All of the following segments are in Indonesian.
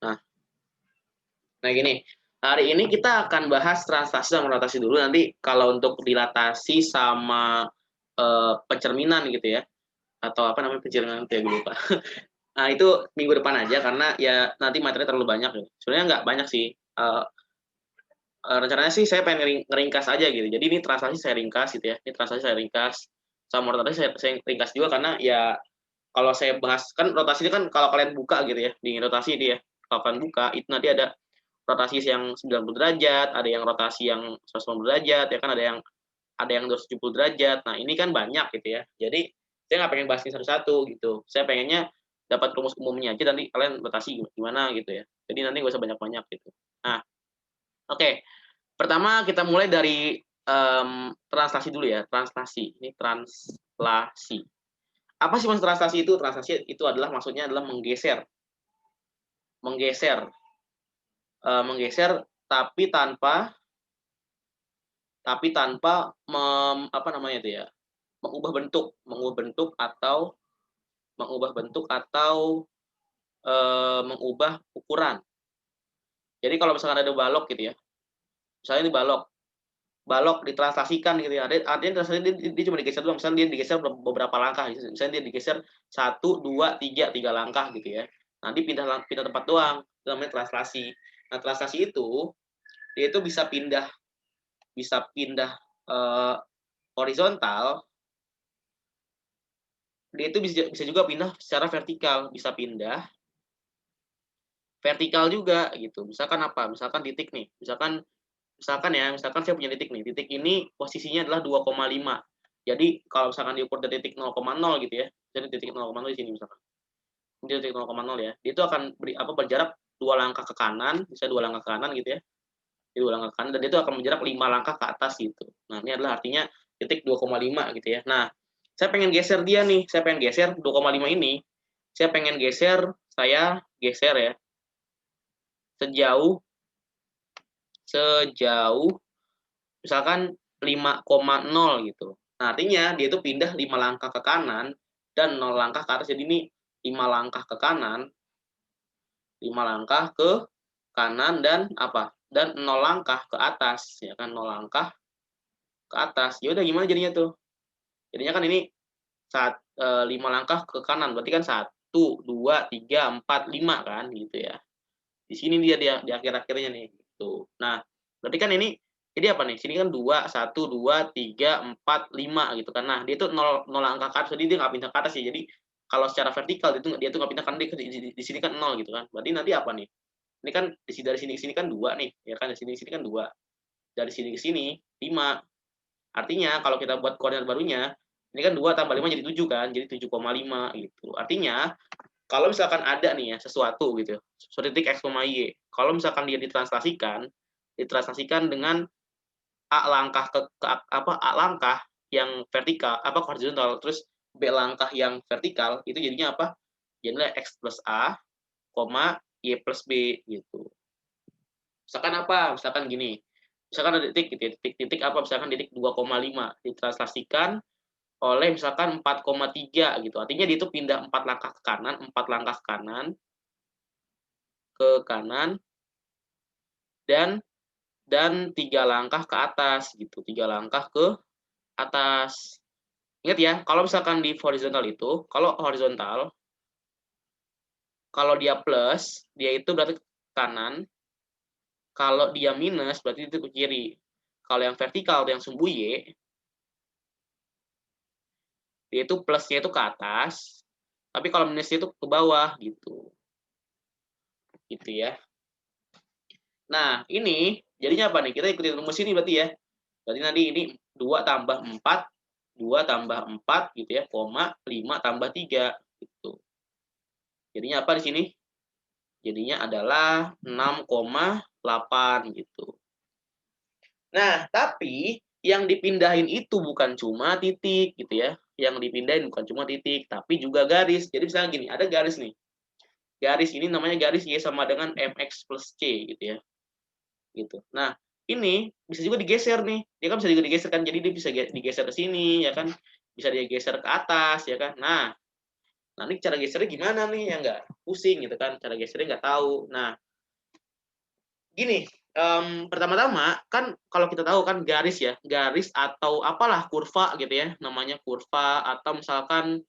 Nah, nah gini, hari ini kita akan bahas translasi sama rotasi dulu. Nanti kalau untuk dilatasi sama pencerminan gitu ya, atau apa namanya pencerminan itu ya gue lupa. Nah itu minggu depan aja karena ya nanti materi terlalu banyak ya. Sebenarnya nggak banyak sih. Rencananya sih saya pengen ngeringkas aja gitu. Jadi ini translasi saya ringkas gitu ya. Ini translasi saya ringkas. Sama rotasi saya ringkas juga karena ya kalau saya bahas kan rotasi ini kan kalau kalian buka gitu ya di rotasi dia kalau kalian buka itu nanti ada rotasi yang 90 derajat, ada yang rotasi yang 180 derajat, ya kan ada yang 270 derajat. Nah, ini kan banyak gitu ya. Jadi saya nggak pengen bahas ini satu-satu gitu. Saya pengennya dapat rumus umumnya aja nanti kalian rotasi gimana gitu ya. Jadi nanti nggak usah banyak-banyak gitu. Nah, oke. Okay. Pertama kita mulai dari translasi dulu ya. Translasi. Ini translasi. Apa sih maksud translasi itu? Translasi itu adalah maksudnya adalah menggeser, menggeser, menggeser tapi tanpa apa namanya itu ya? Mengubah bentuk atau mengubah ukuran. Jadi kalau misalkan ada balok gitu ya, misalnya ini balok, balok ditranslasikan gitu ya. Artinya translasi dia cuma digeser doang, misalnya dia digeser beberapa langkah, misalnya dia digeser satu, dua, tiga langkah gitu ya. Nanti pindah tempat doang, itu namanya translasi. Nah, translasi itu dia itu bisa pindah eh, horizontal, dia itu bisa juga pindah secara vertikal, bisa pindah vertikal juga gitu. Misalkan apa? Misalkan titik nih, misalkan saya punya titik nih. Titik ini posisinya adalah 2,5. Jadi kalau misalkan diukur dari titik 0,0 gitu ya. Jadi titik 0,0 di sini misalkan. Ini titik 0,0 ya. Itu akan berjarak 2 langkah ke kanan, bisa 2 langkah ke kanan gitu ya. Jadi 2 langkah ke kanan dan itu akan berjarak 5 langkah ke atas gitu. Nah, ini adalah artinya titik 2,5 gitu ya. Nah, saya pengen geser dia nih. Saya pengen geser 2,5 ini. Saya geser ya sejauh sejauh misalkan 5,0 gitu. Nah, artinya dia itu pindah 5 langkah ke kanan dan 0 langkah ke atas. Jadi ini 5 langkah ke kanan, 5 langkah ke kanan dan apa? Dan 0 langkah ke atas, ya kan 0 langkah ke atas. Ya udah gimana jadinya tuh? Jadinya kan ini 5 langkah ke kanan, berarti kan 1, 2, 3, 4, 5 kan gitu ya. Di sini dia dia di akhir-akhirnya nih gitu. Nah, berarti kan ini apa nih? Sini kan 2 1 2 3 4 5 gitu kan. Nah, dia tuh 0 angka ke atas, jadi dia nggak pindah ke atas ya. Jadi kalau secara vertikal dia tuh nggak pindah kan di sini kan 0 gitu kan. Berarti nanti apa nih? Ini kan dari sini ke sini kan 2 nih, ya kan dari sini ke sini kan 2. Dari sini ke sini 5. Artinya kalau kita buat koordinat barunya, ini kan 2 tambah 5 jadi 7 kan, jadi 7,5 gitu. Artinya kalau misalkan ada nih ya sesuatu gitu, suatu titik x, y. Kalau misalkan dia ditranslasikan dengan a langkah ke apa a langkah yang vertikal apa horizontal, terus b langkah yang vertikal, itu jadinya apa? Jadinya x plus a, y plus b gitu. Misalkan apa? Misalkan gini. Misalkan ada titik gitu ya, titik apa? Misalkan titik 2,5 ditranslasikan oleh misalkan 4,3 gitu. Artinya dia itu pindah 4 langkah ke kanan, 4 langkah ke kanan dan 3 langkah ke atas gitu, 3 langkah ke atas. Ingat ya, kalau misalkan di horizontal itu, kalau dia plus, dia itu berarti ke kanan, kalau dia minus berarti itu ke kiri. Kalau yang vertikal yang sumbu Y, dia itu plusnya itu ke atas, tapi kalau minusnya itu ke bawah gitu. Gitu ya. Nah, ini jadinya apa nih? Kita ikutin rumus ini berarti ya. Berarti nanti ini 2 tambah 4, 2 tambah 4 gitu ya, koma 5 tambah 3 gitu. Jadinya apa di sini? Jadinya adalah 6,8 gitu. Nah, tapi yang dipindahin itu bukan cuma titik gitu ya. Yang dipindahin bukan cuma titik, tapi juga garis. Jadi misalnya gini, ada garis nih. Garis ini namanya garis Y sama dengan MX plus C gitu ya. Gitu. Nah, ini bisa juga digeser nih. Dia kan bisa juga digeser kan. Jadi dia bisa digeser ke sini ya kan. Bisa digeser ke atas ya kan. Nah, Nah, ini cara gesernya gimana nih? Ya nggak pusing gitu kan, cara gesernya nggak tahu. Nah, gini, pertama-tama kan kalau kita tahu kan garis ya, garis atau apalah kurva gitu ya, namanya kurva atau misalkan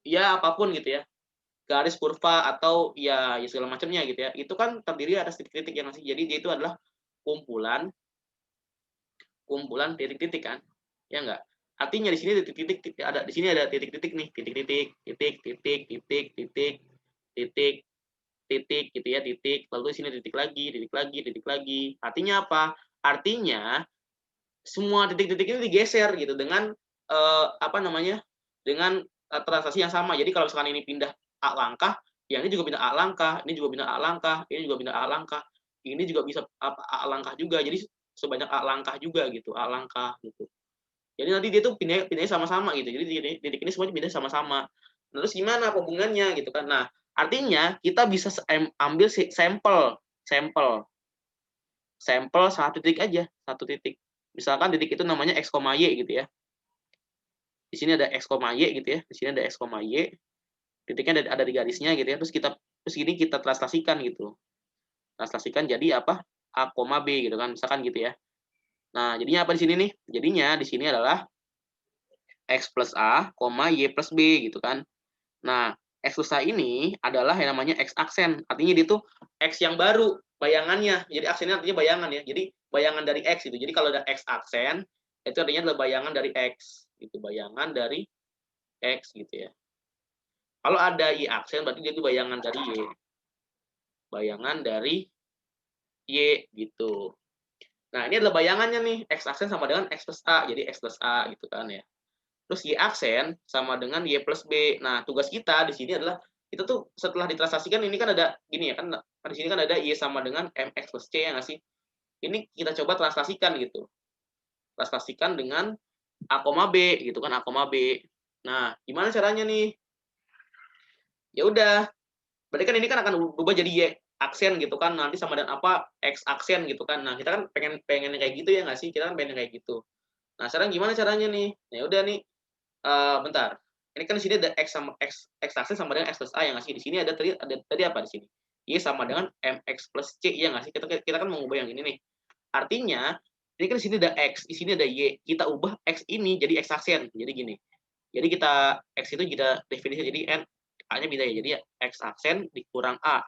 ya apapun gitu ya, garis kurva atau ya segala macamnya gitu ya. Itu kan terdiri atas titik-titik yang masih jadi dia itu adalah kumpulan kumpulan titik-titik kan, ya enggak? Artinya di sini titik-titik ada di sini ada titik-titik nih, titik-titik, titik, titik, titik, titik, titik, titik gitu ya, titik, lalu di sini titik lagi, titik lagi, titik lagi. Artinya apa? Artinya semua titik-titik ini digeser gitu dengan apa namanya? Dengan transaksi yang sama. Jadi kalau misalkan ini pindah A langkah, yang ini juga pindah A langkah, ini juga pindah A langkah, ini juga pindah A langkah, ini juga bisa apa A langkah juga. Jadi sebanyak A langkah juga gitu, A langkah gitu. Jadi nanti dia tuh pindahnya sama-sama gitu. Jadi titik ini semuanya pindah sama-sama. Terus gimana hubungannya gitu kan? Nah, artinya kita bisa ambil sampel, sampel, sampel satu titik aja, satu titik. Misalkan titik itu namanya x, y gitu ya. Di sini ada x, y gitu ya. Di sini ada x, y. Titiknya ada di garisnya gitu ya. Terus ini kita translasikan gitu. Translasikan jadi apa? A, B gitu kan. Misalkan gitu ya. Nah, jadinya apa di sini nih? Jadinya di sini adalah x plus A, y plus B gitu kan. Nah, x plus A ini adalah yang namanya x aksen. Artinya dia tuh x yang baru bayangannya. Jadi aksennya artinya bayangan ya. Jadi bayangan dari x itu. Jadi kalau ada x aksen, itu artinya adalah bayangan dari x. Itu bayangan dari x gitu ya. Kalau ada y aksen berarti dia itu bayangan dari y. Bayangan dari y gitu. Nah, ini adalah bayangannya nih. X aksen sama dengan x plus A. Jadi x plus A gitu kan ya. Terus y aksen sama dengan y plus b. Nah, tugas kita di sini adalah itu tuh setelah ditranslasikan ini kan ada gini ya kan di sini kan ada y sama dengan mx plus c ya nggak sih? Ini kita coba translasikan gitu. Translasikan dengan a, b gitu kan a, b. Nah, gimana caranya nih? Ya udah, berarti kan ini kan akan berubah jadi y aksen gitu kan nanti sama dengan apa x aksen gitu kan. Nah, kita kan pengen pengen kayak gitu ya nggak sih? Kita kan pengen kayak gitu. Nah, sekarang gimana caranya nih? Ya udah nih, bentar. Ini kan di sini ada x sama x aksen sama dengan x plus a ya nggak sih? Di sini ada tadi apa di sini? Y sama dengan mx plus c ya nggak sih? Kita kan mau ngubah yang ini nih. Artinya ini kan di sini ada x, di sini ada y. Kita ubah x ini jadi x aksen. Jadi gini. Jadi kita x itu kita definisi jadi n a-nya beda ya. Jadi x aksen dikurang a.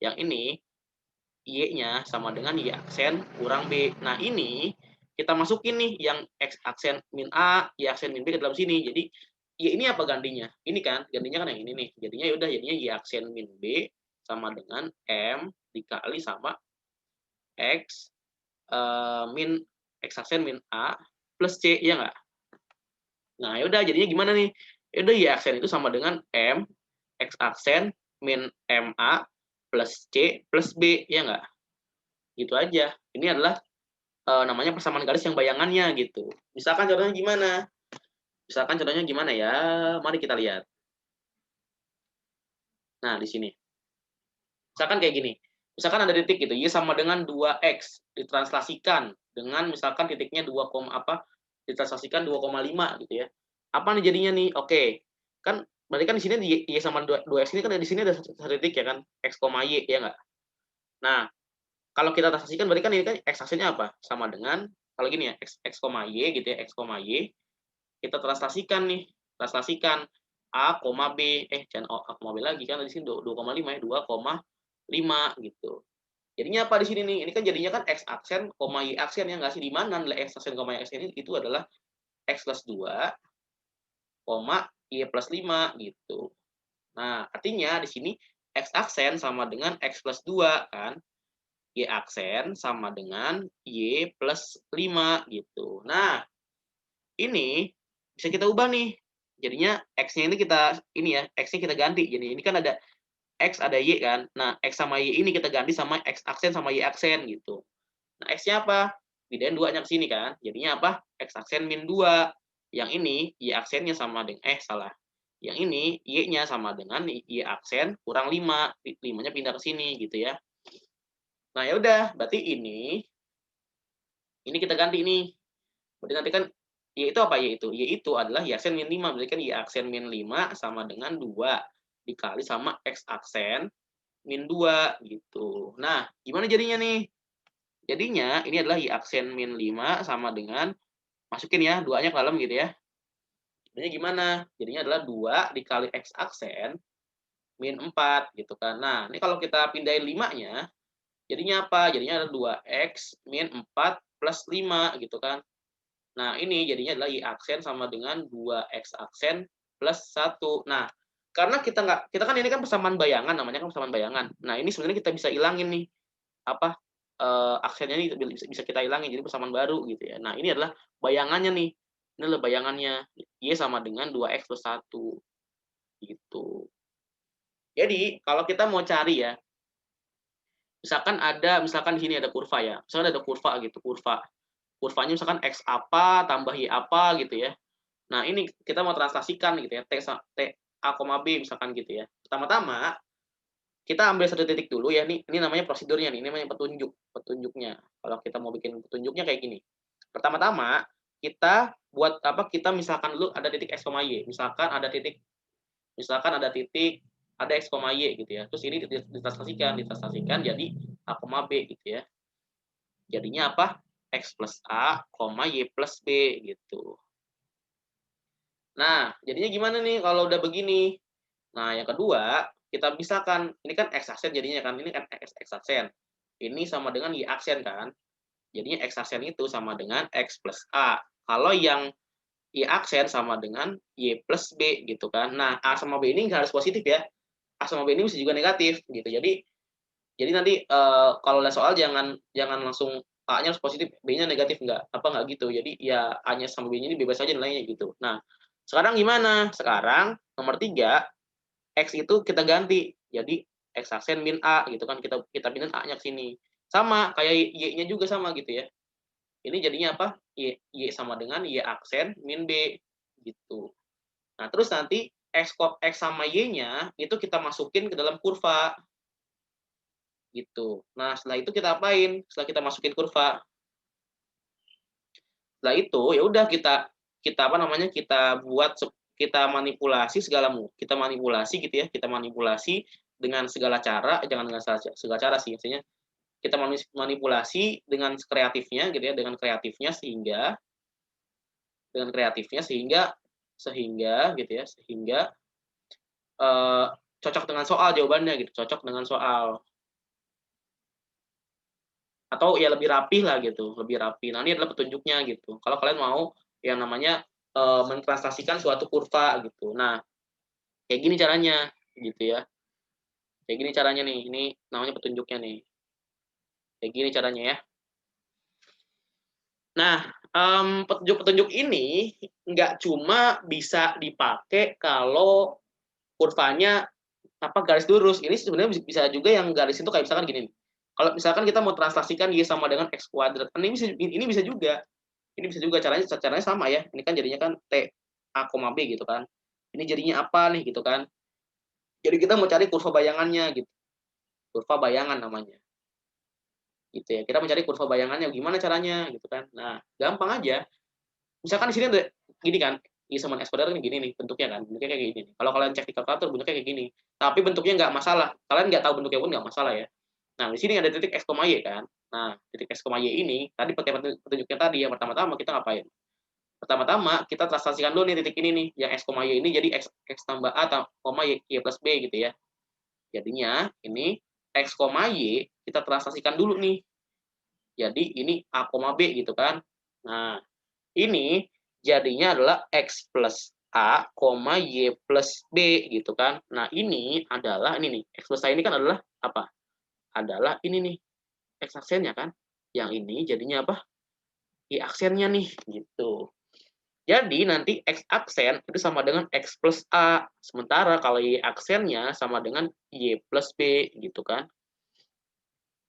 Yang ini y-nya sama dengan y aksen kurang b. Nah, ini kita masukin nih yang x aksen min a, y aksen min b ke dalam sini. Jadi y ini apa gantinya? Ini kan gantinya kan yang ini nih. Jadinya yaudah jadinya y aksen min b sama dengan m dikali sama x min x aksen min a plus c ya nggak? Nah, yaudah jadinya gimana nih? Yaudah y aksen itu sama dengan m x aksen min ma plus c plus b ya nggak? Gitu aja. Ini adalah namanya persamaan garis yang bayangannya gitu. Misalkan contohnya gimana? Misalkan contohnya gimana ya? Mari kita lihat. Nah, di sini. Misalkan kayak gini. Misalkan ada titik gitu, y sama dengan 2x ditranslasikan dengan misalkan titiknya 2, apa? Ditranslasikan 2,5 gitu ya. Apa nih jadinya nih? Oke. Kan berarti kan di sini y sama 2x ini kan di sini ada satu titik ya kan, x, y ya enggak? Nah, kalau kita translasikan berarti kan ini kan x aksennya apa? Sama dengan kalau gini ya, x, y gitu ya, x, y. Kita translasikan nih, translasikan a, b, jangan a, b lagi kan di sini 2,5 ya, 2,5 gitu. Jadinya apa di sini nih? Ini kan jadinya kan x aksen, y aksen ya nggak sih? Di mana nilai x aksen, y aksen ini itu adalah x plus 2, y plus 5 gitu. Nah, artinya di sini x aksen sama dengan x plus 2 kan. Y aksen sama dengan y plus 5 gitu. Nah, ini bisa kita ubah nih. Jadinya x-nya ini ya, x-nya kita ganti. Jadi ini kan ada x ada y kan. Nah, x sama y ini kita ganti sama x aksen sama y aksen gitu. Nah, x-nya apa? Pindahin 2-nya ke sini kan. Jadinya apa? X aksen min 2. Yang ini y aksennya sama dengan salah. Yang ini y-nya sama dengan y aksen kurang 5. 5-nya pindah ke sini gitu ya. Nah, ya udah, berarti ini kita ganti nih. Berarti nanti kan y itu apa y itu? Y itu adalah y aksen min 5. Berarti kan y aksen min 5 sama dengan 2. dikali sama X aksen min 2 gitu. Nah, gimana jadinya nih? Jadinya ini adalah Y aksen min 5 sama dengan, masukin ya 2-nya ke dalam gitu ya. Jadinya gimana? Jadinya adalah 2 dikali X aksen min 4 gitu kan. Nah, ini kalau kita pindahin 5-nya, jadinya apa? Jadinya ada 2X min 4 plus 5 gitu kan. Nah, ini jadinya adalah Y aksen sama dengan 2X aksen plus 1. Nah, karena kita kan ini kan persamaan bayangan, namanya kan persamaan bayangan. Nah, ini sebenarnya kita bisa ilangin nih, apa, aksennya ini bisa kita ilangin, jadi persamaan baru gitu ya. Nah, ini adalah bayangannya nih. Ini adalah bayangannya. Y sama dengan 2X plus 1 gitu. Jadi, kalau kita mau cari ya, misalkan di sini ada kurva ya, misalkan ada kurva gitu, kurvanya misalkan X apa tambah Y apa gitu ya. Nah, ini kita mau translasikan gitu ya, T A, B misalkan gitu ya. Pertama-tama, kita ambil satu titik dulu ya, ini namanya prosedurnya nih, ini namanya petunjuknya. Kalau kita mau bikin petunjuknya kayak gini. Pertama-tama, kita buat apa, kita misalkan dulu ada titik X, Y. Misalkan ada X, Y gitu ya. Terus ini ditranslasikan jadi A, B gitu ya. Jadinya apa? X plus A, Y plus B gitu. Nah, jadinya gimana nih kalau udah begini? Nah, yang kedua, kita pisahkan. Ini kan X aksen jadinya kan, ini kan X aksen. Ini sama dengan Y aksen kan. Jadinya X aksen itu sama dengan X plus A. Kalau yang Y aksen sama dengan Y plus B gitu kan. Nah, A sama B ini nggak harus positif ya. A sama B ini bisa juga negatif gitu. Jadi nanti kalau ada soal jangan langsung A-nya harus positif, B-nya negatif nggak gitu. Jadi ya A-nya sama B-nya ini bebas aja nilainya gitu. Nah, sekarang gimana? Sekarang nomor 3, X itu kita ganti. Jadi X aksen min A gitu kan. Kita pindahin A-nya ke sini. Sama kayak Y-nya juga sama gitu ya. Ini jadinya apa? Y sama dengan Y aksen min B gitu. Nah, terus nanti X sama Y-nya itu kita masukin ke dalam kurva gitu. Nah, setelah itu kita apain? Setelah kita masukin kurva, setelah itu ya udah kita kita apa namanya? Kita manipulasi kita manipulasi gitu ya. Kita manipulasi dengan segala cara, jangan dengan segala cara sih, maksudnya kita manipulasi dengan kreatifnya gitu ya, dengan kreatifnya sehingga gitu ya, eh, cocok dengan soal jawabannya gitu, cocok dengan soal. Atau ya lebih rapi lah gitu, lebih rapi. Nah, ini adalah petunjuknya gitu. Kalau kalian mau yang namanya mentranslasikan suatu kurva gitu. Nah, kayak gini caranya gitu ya. Kayak gini caranya nih. Ini namanya petunjuknya nih. Kayak gini caranya ya. Nah, petunjuk-petunjuk ini nggak cuma bisa dipakai kalau kurvanya apa garis lurus. Ini sebenarnya bisa juga yang garis itu kayak misalkan gini nih. Kalau misalkan kita mau translasikan Y sama dengan X kuadrat, ini bisa juga. Ini bisa juga caranya sama ya. Ini kan jadinya kan T A, B gitu kan. Ini jadinya apa nih gitu kan. Jadi kita mau cari kurva bayangannya gitu. Kurva bayangan namanya. Gitu ya. Kita mencari kurva bayangannya gimana caranya gitu kan. Nah, gampang aja. Misalkan di sini ada gini kan, Y sama X kuadrat gini nih bentuknya kan. Bentuknya kayak gini. Kalau kalian cek di kalkulator bentuknya kayak gini. Tapi bentuknya nggak masalah. Kalian nggak tahu bentuknya pun nggak masalah ya. Nah, di sini ada titik X, Y kan. Nah, titik X, Y ini tadi pakai petunjuknya tadi yang pertama-tama kita ngapain? Pertama-tama kita translasikan dulu nih titik ini nih, yang X, Y ini jadi X tambah A, Y plus B gitu ya. Jadinya ini X, Y kita translasikan dulu nih. Jadi ini A, B gitu kan. Nah, ini jadinya adalah X plus A, Y plus B gitu kan. Nah, ini nih, X plus A ini kan adalah apa? Adalah ini nih, X aksennya kan. Yang ini jadinya apa? Y aksennya nih, gitu. Jadi nanti X aksen itu sama dengan X plus A. Sementara kalau Y aksennya sama dengan Y plus B gitu kan.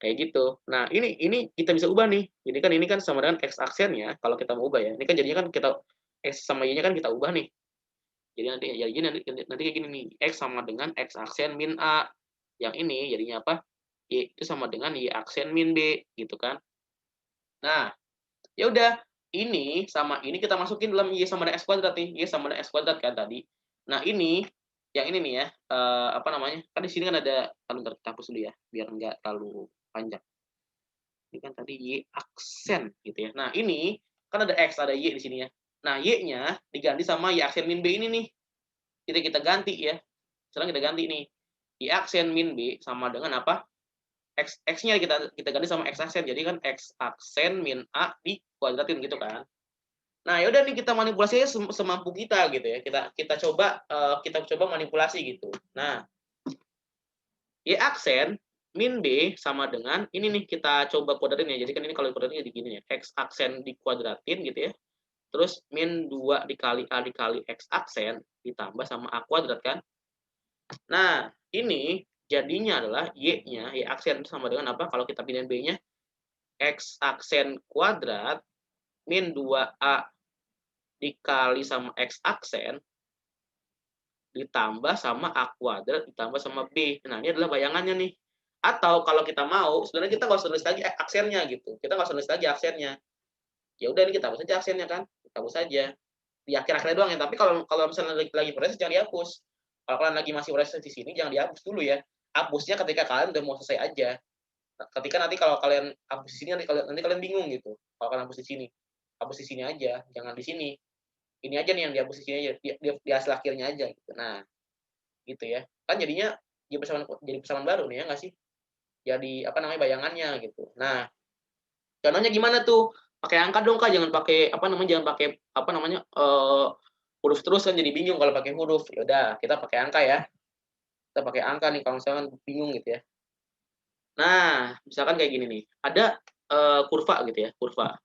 Kayak gitu. Nah, ini kita bisa ubah nih. Ini kan sama dengan X aksennya kalau kita mau ubah ya. Ini kan jadinya kan kita X sama Y-nya kan kita ubah nih. Jadi nanti kayak gini nih. X sama dengan X aksen min A. Yang ini jadinya apa? Y itu sama dengan Y aksen min B gitu kan. Nah, ya udah, ini sama ini kita masukin dalam Y sama dengan X kuadrat nih. Y sama dengan X kuadrat kan tadi. Nah, ini yang ini nih ya, apa namanya, kan di sini kan ada, bentar kita hapus dulu ya, biar nggak terlalu panjang. Ini kan tadi Y aksen gitu ya. Nah ini, kan ada X, ada Y di sini ya. Nah Y-nya diganti sama Y aksen min B ini nih. Kita ganti ya. Sekarang kita ganti nih. Y aksen min B sama dengan apa? X-nya kita ganti sama X aksen. Jadi kan X aksen min A dikuadratin gitu kan. Nah, yaudah nih kita manipulasi aja semampu kita gitu ya. Kita coba manipulasi gitu. Nah, Y aksen min B sama dengan ini nih kita coba kuadratin ya. Jadi kan ini kalau kuadratin jadi gini ya. X aksen dikuadratin gitu ya. Terus min 2 dikali A dikali X aksen ditambah sama A kuadrat kan. Nah, ini jadinya adalah Y-nya, Y aksen sama dengan apa? Kalau kita pindahin B-nya, X aksen kuadrat min 2A dikali sama X aksen ditambah sama A kuadrat ditambah sama B. Nah, ini adalah bayangannya nih. Atau kalau kita mau, sebenarnya kita nggak usah nulis lagi aksennya gitu. Kita nggak usah nulis lagi aksennya. Ya udah ini kita hapus saja aksennya kan. Kita hapus saja. Di akhir-akhirnya doang ya. Tapi kalau kalau misalnya lagi proses jangan dihapus. Kalau kalian lagi masih proses di sini jangan dihapus dulu ya. Hapusnya ketika kalian udah mau selesai aja. Nah, ketika nanti kalau kalian hapus di sini nanti kalian bingung gitu. Kalau kalian hapus di sini. Hapus di sini aja, jangan di sini. Ini aja nih yang dihapus di sini aja, di hasil akhirnya aja gitu. Nah, gitu ya. Kan jadinya jadi persamaan baru nih ya nggak sih? Jadi apa namanya bayangannya gitu. Nah, contohnya gimana tuh? Pakai angka dong Kak, jangan pakai apa namanya jangan pakai apa namanya huruf terus kan jadi bingung kalau pakai huruf. Ya udah, kita pakai angka ya. Kita pakai angka nih kalau misalkan bingung gitu ya. Nah, misalkan kayak gini nih. Ada kurva gitu ya, kurva.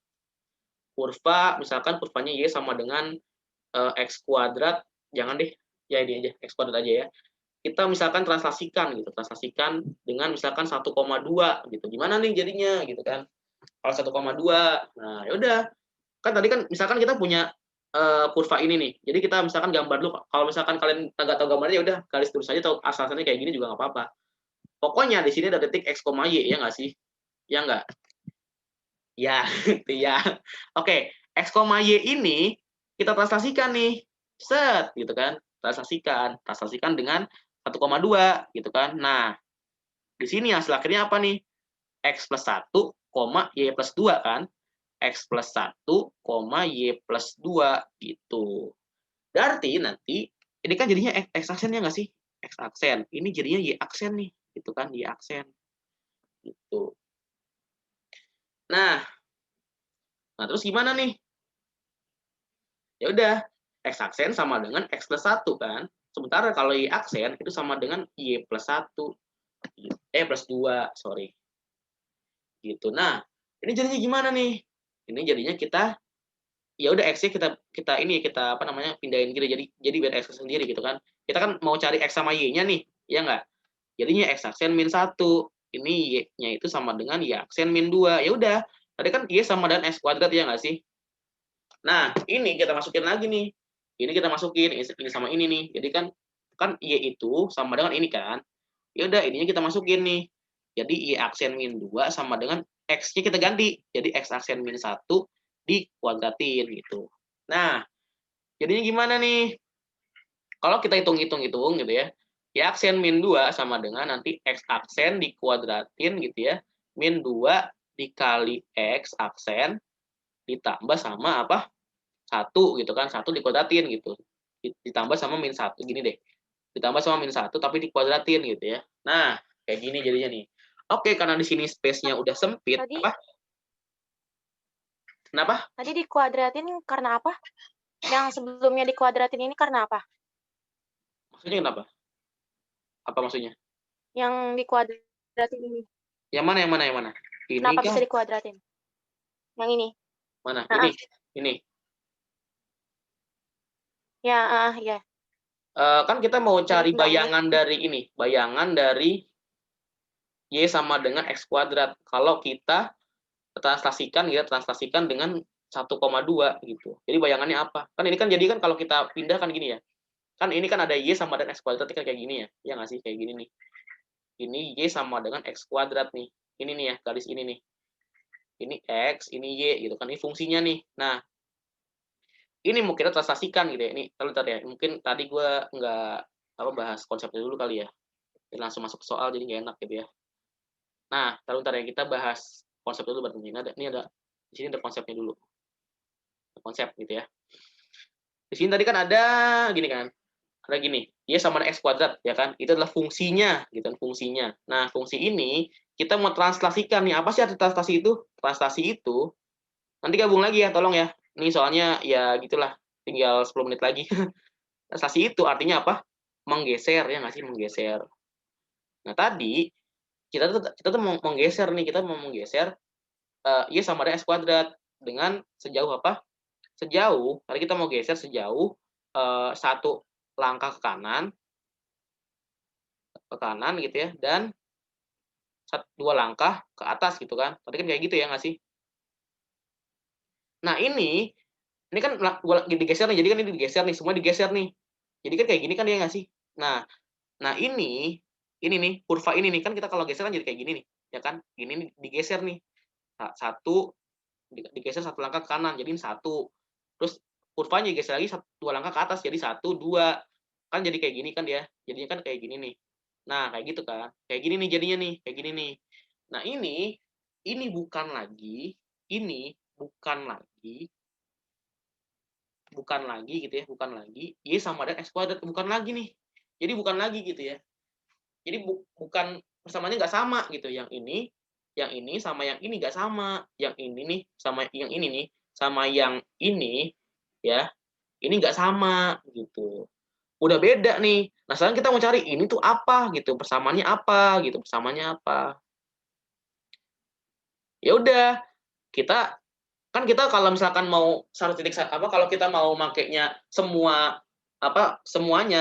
Kurva misalkan kurvanya Y sama dengan X kuadrat, jangan deh, ya ini aja, X kuadrat aja ya. Kita misalkan translasikan gitu, translasikan dengan misalkan 1,2 gitu. Gimana nih jadinya gitu kan? Kalau 1,2, nah ya udah. Kan tadi kan misalkan kita punya kurva ini nih. Jadi kita misalkan gambar dulu. Kalau misalkan kalian nggak tahu gambarnya ya udah garis terus aja atau asal-asalnya kayak gini juga nggak apa-apa. Pokoknya di sini ada detik X, Y ya nggak sih? Ya nggak? Ya, gitu ya. Oke, X, Y ini kita translasikan nih. Set, gitu kan. Translasikan dengan 1,2 gitu kan. Nah, di sini hasil akhirnya apa nih? X plus 1, Y plus 2 kan. X plus 1, Y plus 2 gitu. Berarti nanti ini kan jadinya X aksen ya nggak sih? X aksen. Ini jadinya Y aksen nih. Gitu kan, Y aksen. Gitu. Nah, terus gimana nih? Ya udah, X aksen sama dengan X plus 1 kan. Sementara kalau Y aksen itu sama dengan Y plus 1. Plus 2, sorry. Gitu. Nah, ini jadinya gimana nih? Ini jadinya kita ya udah X-nya kita apa namanya pindahin gitu jadi biar X sendiri gitu kan. Kita kan mau cari X sama Y-nya nih, ya enggak? Jadinya X aksen min 1. Ini Y-nya itu sama dengan Y aksen min 2. Ya udah, tadi kan Y sama dengan X kuadrat ya enggak sih? Nah, ini kita masukin lagi nih. Ini kita masukin, ini sama ini nih. Jadi kan Y itu sama dengan ini kan. Ya udah, ininya kita masukin nih. Jadi Y aksen min 2 sama dengan X-nya kita ganti. Jadi X aksen min 1 dikuadratin gitu. Nah, jadinya gimana nih? Kalau kita hitung-hitung gitu ya. Y aksen min 2 sama dengan nanti X aksen dikuadratin gitu ya. Min 2 dikali X aksen ditambah sama apa? 1 gitu kan. 1 dikuadratin gitu. Ditambah sama min 1 gini deh. Ditambah sama min 1 tapi dikuadratin gitu ya. Nah, kayak gini jadinya nih. Oke, karena di sini space-nya udah sempit, Tadi, apa? Kenapa? Tadi dikuadratin karena apa? Yang sebelumnya dikuadratin ini karena apa? Maksudnya kenapa? Apa maksudnya? Yang dikuadratin ini. Yang mana? Ini Kenapa kah? bisa dikuadratin? Yang ini. Mana? Nah, Ini. ya, ya. Kan kita mau cari Enggak, bayangan dari ini, bayangan dari Y sama dengan X kuadrat. Kalau kita translasikan dengan 1,2 gitu. Jadi bayangannya apa? Kan ini kan jadi kan kalau kita pindah kan gini ya. Kan ini kan ada Y sama dengan X kuadrat kan kayak gini ya. Ya nggak sih? Kayak gini nih. Ini Y sama dengan X kuadrat nih. Ini nih ya, garis ini nih. Ini X, ini Y gitu kan. Ini fungsinya nih. Nah, ini mau kita translasikan gitu ya. Ini kalau tadi ya, mungkin tadi gue nggak bahas konsepnya dulu kali ya. Biar langsung masuk ke soal jadi nggak enak gitu ya. Nah, bentar ya, kita bahas konsep dulu berarti. Ini ada di sini ada konsepnya dulu. Konsep gitu ya. Di sini tadi kan ada gini kan. Ada gini, y sama dengan x kuadrat ya kan. Itu adalah fungsinya gitu kan, fungsinya. Nah, fungsi ini kita mau translasikan nih. Apa sih arti translasi itu? Translasi itu nanti gabung lagi ya, tolong ya. Ini soalnya ya gitulah, tinggal 10 menit lagi. Translasi itu artinya apa? Menggeser ya nggak sih, menggeser. Nah, tadi kita tuh mau menggeser nih, kita mau menggeser y sama dengan x kuadrat dengan sejauh apa? Sejauh, tadi kita mau geser sejauh satu langkah ke kanan gitu ya, dan dua langkah ke atas gitu kan. Tadi kan kayak gitu ya nggak sih? Nah ini kan digeser nih, jadi kan ini digeser nih, semua digeser nih. Jadi kan kayak gini kan ya nggak sih? Nah, ini nih, kurva ini nih, kan kita kalau geser kan jadi kayak gini nih, ya kan? Gini nih, digeser nih. Digeser satu langkah ke kanan, jadi satu. Terus kurvanya digeser lagi dua langkah ke atas, jadi satu, dua. Kan jadi kayak gini kan ya. Jadinya kan kayak gini nih. Nah, kayak gitu kan. Kayak gini nih jadinya nih, kayak gini nih. Nah, ini bukan lagi, ini bukan lagi gitu ya, bukan lagi y sama dengan x kuadrat, bukan lagi nih. Jadi bukan lagi gitu ya. Jadi bukan persamaannya nggak sama gitu. Yang ini sama yang ini nggak sama. Yang ini nih sama yang ini nih, sama yang ini ya, ini nggak sama gitu. Udah beda nih. Nah, sekarang kita mau cari ini tuh apa gitu, persamaannya apa gitu, persamaannya apa. Ya udah, kita kalau misalkan mau satu titik apa, kalau kita mau makainya semuanya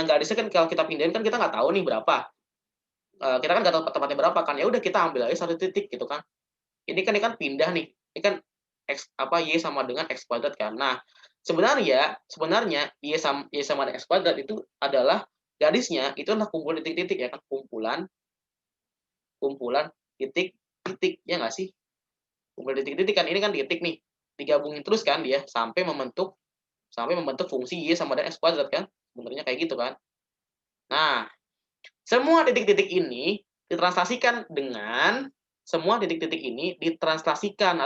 garisnya kan, kalau kita pindahin kan kita nggak tahu nih berapa. Kita kan nggak tahu tempatnya berapa kan, ya udah kita ambil aja satu titik gitu kan. Ini kan pindah nih, ini kan y sama dengan x kuadrat kan. Nah, sebenarnya y sama dengan x kuadrat itu adalah garisnya itu adalah kumpulan titik-titik ya kan, kumpulan titik-titik ya nggak sih, kumpulan titik-titik kan, ini kan titik nih, digabungin terus kan dia sampai membentuk fungsi y sama dengan x kuadrat kan, sebenarnya kayak gitu kan. Nah, semua titik-titik ini ditranslasikan dengan atau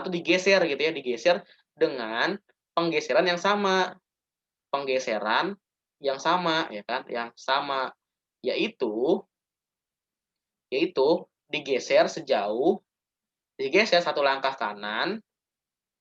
digeser gitu ya, digeser dengan penggeseran yang sama. Penggeseran yang sama ya kan, yang sama yaitu digeser satu langkah kanan,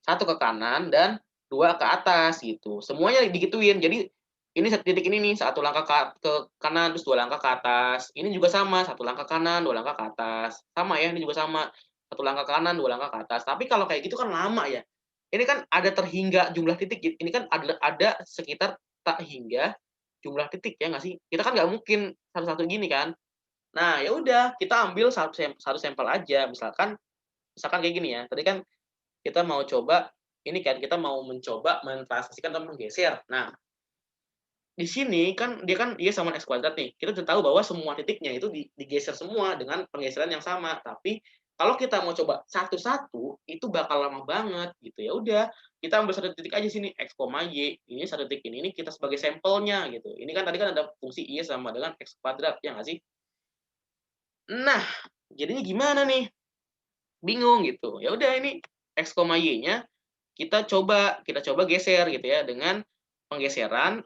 satu ke kanan dan dua ke atas gitu. Semuanya digituin. Jadi ini titik ini nih, satu langkah ke kanan terus dua langkah ke atas. Ini juga sama, satu langkah kanan, dua langkah ke atas. Sama ya, ini juga sama. Satu langkah kanan, dua langkah ke atas. Tapi kalau kayak gitu kan lama ya. Ini kan ada terhingga jumlah titik. Ini kan ada sekitar tak hingga jumlah titik ya nggak sih? Kita kan nggak mungkin satu-satu gini kan. Nah, ya udah, kita ambil satu sampel aja. Misalkan kayak gini ya. Tadi kan kita mau coba ini kan, kita mau mencoba mentranslasikan atau menggeser. Nah, di sini kan dia kan y sama x kuadrat nih. Kita udah tahu bahwa semua titiknya itu digeser semua dengan penggeseran yang sama. Tapi kalau kita mau coba satu-satu itu bakal lama banget gitu. Ya udah, kita ambil satu titik aja sini x, y. Ini satu titik ini kita sebagai sampelnya gitu. Ini kan tadi kan ada fungsi y sama dengan x kuadrat ya nggak sih? Nah, jadinya gimana nih? Bingung gitu. Ya udah, ini x, y-nya kita coba geser gitu ya dengan penggeseran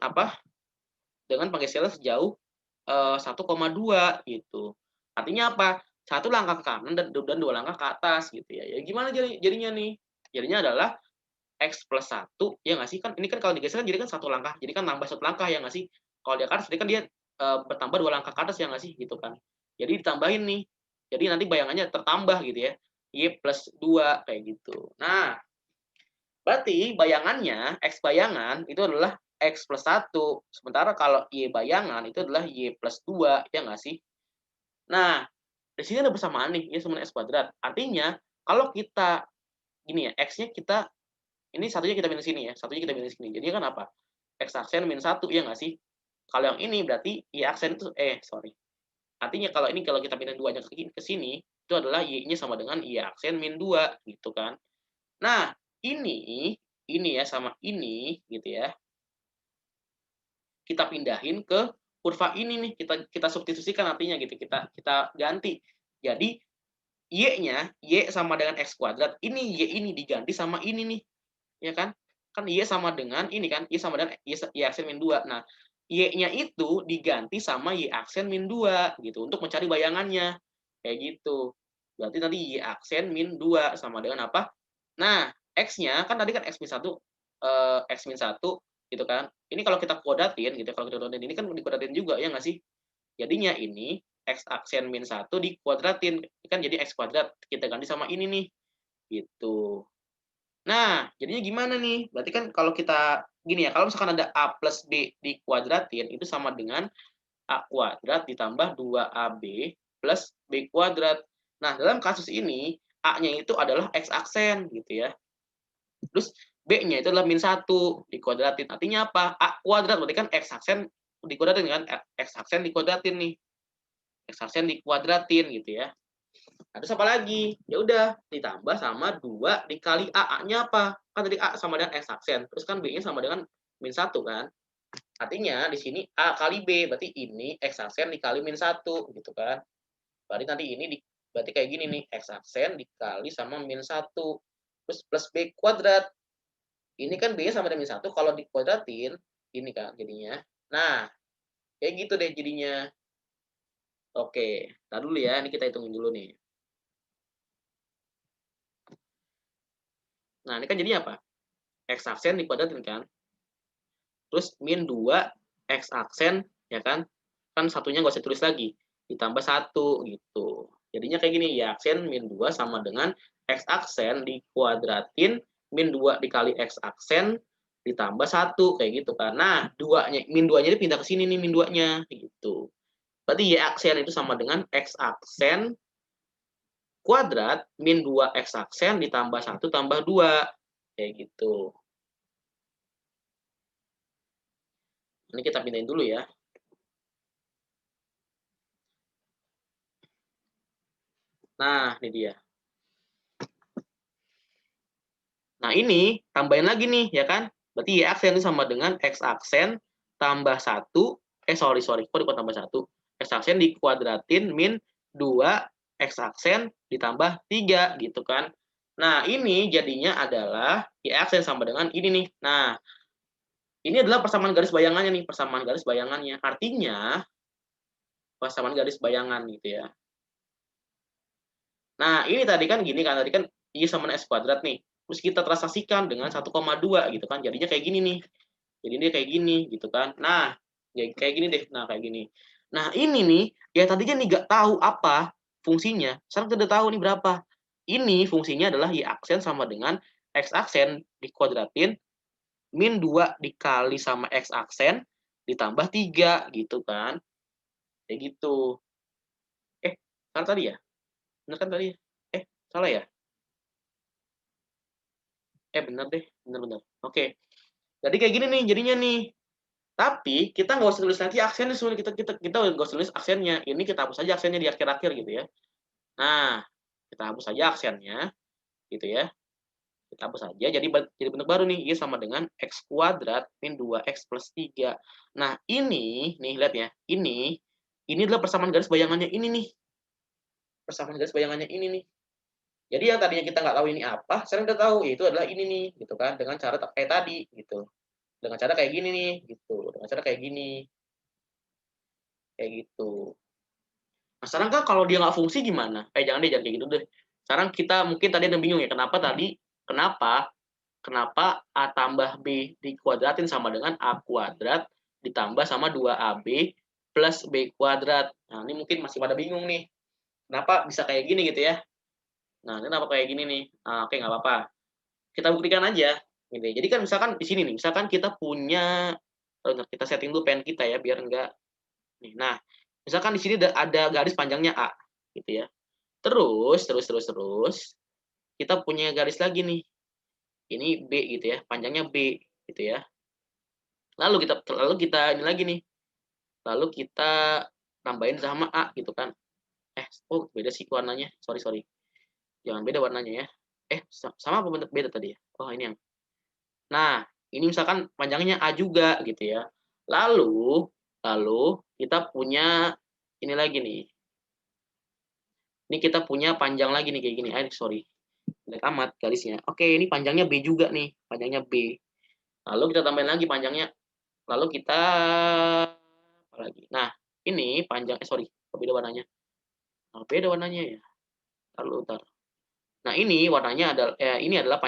sejauh 1,2 gitu. Artinya apa? Satu langkah ke kanan dan dua langkah ke atas gitu ya. Ya gimana jadinya nih? Jadinya adalah x plus 1 ya nggak sih? Kan ini kan kalau digeser kan jadi kan satu langkah. Jadi kan nambah satu langkah ya nggak sih? Kalau di atas jadi kan dia bertambah dua langkah ke atas ya nggak sih? Gitu kan. Jadi ditambahin nih. Jadi nanti bayangannya tertambah gitu ya. Y plus 2 kayak gitu. Nah, berarti bayangannya, X bayangan itu adalah X plus 1. Sementara kalau Y bayangan itu adalah Y plus 2. Ya nggak sih? Nah, di sini ada persamaan nih, Y sama X kuadrat. Artinya, kalau kita, gini ya, X-nya ini satunya kita minus sini ya. Satunya kita minus sini. Jadi kan apa? X aksen minus 1, ya nggak sih? Kalau yang ini berarti Y aksen itu, sorry. Artinya kalau kita pindah 2-nya ke sini, itu adalah Y-nya sama dengan Y aksen min 2, gitu kan. Nah, ini ya sama ini gitu ya. Kita pindahin ke kurva ini nih kita substitusikan artinya gitu, kita ganti. Jadi y-nya y sama dengan x kuadrat, ini y ini diganti sama ini nih, ya kan? Kan y sama dengan ini kan, y sama dengan y aksen min 2. Nah, y-nya itu diganti sama y aksen min 2 gitu untuk mencari bayangannya. Kayak gitu. Berarti nanti y aksen min 2 sama dengan apa? Nah, x-nya kan tadi kan x min 1 x min 1 gitu kan. Ini kalau kita kuadratin gitu, kalau kita kuadratin ini kan dikuadratin juga ya nggak sih? Jadinya ini x aksen min 1 dikuadratin, kan jadi x kuadrat. Kita ganti sama ini nih. Gitu. Nah, jadinya gimana nih? Berarti kan kalau kita gini ya, kalau misalkan ada a plus b dikuadratin, itu sama dengan a kuadrat ditambah 2ab plus b kuadrat. Nah, dalam kasus ini, a-nya itu adalah x aksen gitu ya. Terus b-nya itu adalah min 1 dikuadratin. Artinya apa? A kuadrat berarti kan x aksen dikuadratin kan? X aksen dikuadratin nih. X aksen dikuadratin gitu ya. Nah, terus apa lagi? Ya udah ditambah sama 2 dikali A-nya apa? Kan tadi A sama dengan X aksen, terus kan B-nya sama dengan min 1 kan? Artinya di sini A kali B, berarti ini X aksen dikali min 1 gitu kan. Berarti nanti ini berarti kayak gini nih, X aksen dikali sama min 1 terus plus B kuadrat. Ini kan B-nya sama dengan min 1, kalau dikuadratin ini kan jadinya. Nah, kayak gitu deh jadinya. Oke, tar dulu ya, ini kita hitungin dulu nih. Nah, ini kan jadinya apa? X aksen dikuadratin kan. Terus min 2 X aksen, ya kan? Kan satunya nggak usah tulis lagi. Ditambah 1 gitu. Jadinya kayak gini, ya aksen min 2 sama dengan X aksen dikuadratin min 2 dikali X aksen ditambah 1 kayak gitu kan. Nah, min 2-nya ini pindah ke sini nih min 2-nya gitu. Berarti Y aksen itu sama dengan X aksen kuadrat min 2 X aksen ditambah 1 tambah 2 kayak gitu. Ini kita pindahin dulu ya. Nah, ini dia. Nah, ini tambahin lagi nih, ya kan? Berarti Y aksen itu sama dengan X aksen tambah 1, sorry, kok tambah 1? X aksen dikuadratin min 2 X aksen ditambah 3, gitu kan? Nah, ini jadinya adalah Y aksen sama dengan ini nih. Nah, ini adalah persamaan garis bayangannya nih, persamaan garis bayangannya. Artinya, persamaan garis bayangan gitu ya. Nah, ini tadi kan gini kan, tadi kan Y sama dengan X kuadrat nih. Terus kita transaksikan dengan 1,2 gitu kan. Jadinya kayak gini nih. Jadi ini kayak gini gitu kan. Nah, kayak gini deh. Nah, kayak gini. Nah, ini nih, ya tadinya nih nggak tahu apa fungsinya. Sekarang kita udah tahu nih berapa. Ini fungsinya adalah Y aksen sama dengan X aksen dikuadratin min 2 dikali sama X aksen ditambah 3 gitu kan. Kayak gitu. Kan tadi ya? Bener kan tadi? Salah ya? Bener deh. Bener. Oke. Jadi kayak gini nih jadinya nih. Tapi kita nggak usah tulis nanti aksennya, kita nggak usah tulis aksennya. Ini kita hapus saja aksennya di akhir-akhir gitu ya. Nah, kita hapus saja aksennya, gitu ya. Kita hapus saja. Jadi bentuk baru nih, Y sama dengan X kuadrat min 2X plus 3. Nah, ini, nih lihat ya. Ini adalah persamaan garis bayangannya ini nih. Persamaan garis bayangannya ini nih. Jadi yang tadinya kita nggak tahu ini apa, sekarang udah tahu, itu adalah ini nih, gitu kan. Dengan cara kayak tadi, gitu. Dengan cara kayak gini nih, gitu. Dengan cara kayak gini. Kayak gitu. Nah, sekarang kan kalau dia nggak fungsi gimana? Jangan kayak gitu deh. Sekarang kita mungkin tadi ada bingung ya, kenapa A tambah B dikuadratin sama dengan A kuadrat ditambah sama 2AB plus B kuadrat. Nah, ini mungkin masih pada bingung nih. Kenapa bisa kayak gini gitu ya? Nah, kenapa kayak gini nih? Nah, oke, nggak apa-apa. Kita buktikan aja. Gitu. Jadi kan misalkan di sini nih, misalkan kita punya, kita setting dulu pen kita ya, biar enggak. Nah, misalkan di sini ada garis panjangnya A, gitu ya. Terus kita punya garis lagi nih. Ini B gitu ya, panjangnya B gitu ya. Lalu kita ini lagi nih. Lalu kita tambahin sama A gitu kan. Beda sih warnanya. Sorry. Jangan beda warnanya ya. Sama apa bentuk beda tadi ya? Oh, ini yang. Nah, ini misalkan panjangnya A juga gitu ya. Lalu Lalu kita punya ini lagi nih. Ini kita punya panjang lagi nih kayak gini. Sorry. Jelek amat garisnya. Oke, ini panjangnya B juga nih. Panjangnya B. Lalu kita tambahin lagi panjangnya. Lalu kita apa lagi? Nah, ini panjang sorry, beda warnanya. Beda warnanya ya. Ntar. Nah, ini warnanya adalah ini adalah panjang